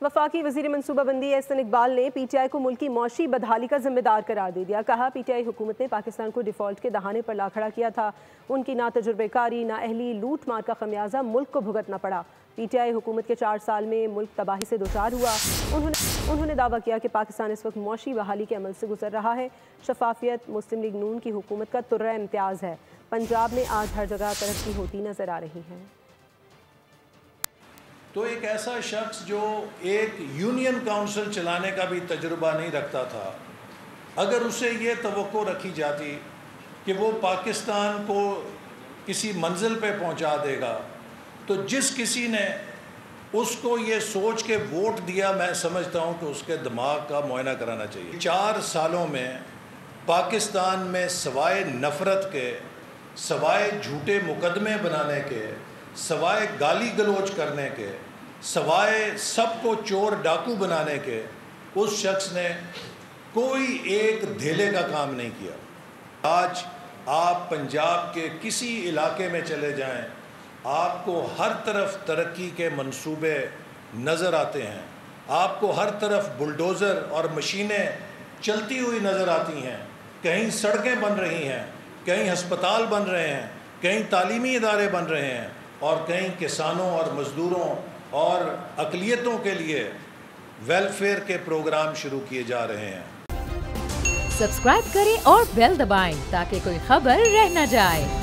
वफाकी वज़ीर मनसूबा बंदी एहसन इकबाल ने पीटीआई को मुल्क की मौशी बदहाली का जिम्मेदार करार दे दिया। कहा, पीटीआई हुकूमत ने पाकिस्तान को डिफ़ॉल्ट के दहाने पर ला खड़ा किया था। उनकी ना तजुर्बेकारी ना अहली लूट मार का खमियाजा मुल्क को भुगतना पड़ा। पीटीआई हुकूमत के 4 साल में मुल्क तबाही से दोचार हुआ। उन्होंने दावा किया कि पाकिस्तान इस वक्त मौशी बहाली के अमल से गुजर रहा है। शफाफियत मुस्लिम लीग नून की हुकूमत का तुर्रा इम्तियाज़ है। पंजाब में आज हर जगह तरक्की होती नज़र आ रही है। तो एक ऐसा शख्स जो एक यूनियन काउंसिल चलाने का भी तजुर्बा नहीं रखता था, अगर उसे ये तवक्को रखी जाती कि वो पाकिस्तान को किसी मंजिल पे पहुंचा देगा, तो जिस किसी ने उसको ये सोच के वोट दिया, मैं समझता हूं कि उसके दिमाग का मुआयना कराना चाहिए। 4 सालों में पाकिस्तान में सवाए नफ़रत के, सवाए झूठे मुकदमे बनाने के, सवाए गाली गलोच करने के, सवाए सबको चोर डाकू बनाने के, उस शख्स ने कोई एक धेले का काम नहीं किया। आज आप पंजाब के किसी इलाके में चले जाएं, आपको हर तरफ तरक्की के मंसूबे नज़र आते हैं। आपको हर तरफ बुलडोज़र और मशीनें चलती हुई नज़र आती हैं। कहीं सड़कें बन रही हैं, कहीं हस्पताल बन रहे हैं, कहीं तालीमी इदारे बन रहे हैं, और कहीं किसानों और मज़दूरों और अक़लियतों के लिए वेलफेयर के प्रोग्राम शुरू किए जा रहे हैं। सब्सक्राइब करें और बेल दबाएं ताकि कोई खबर रह न जाए।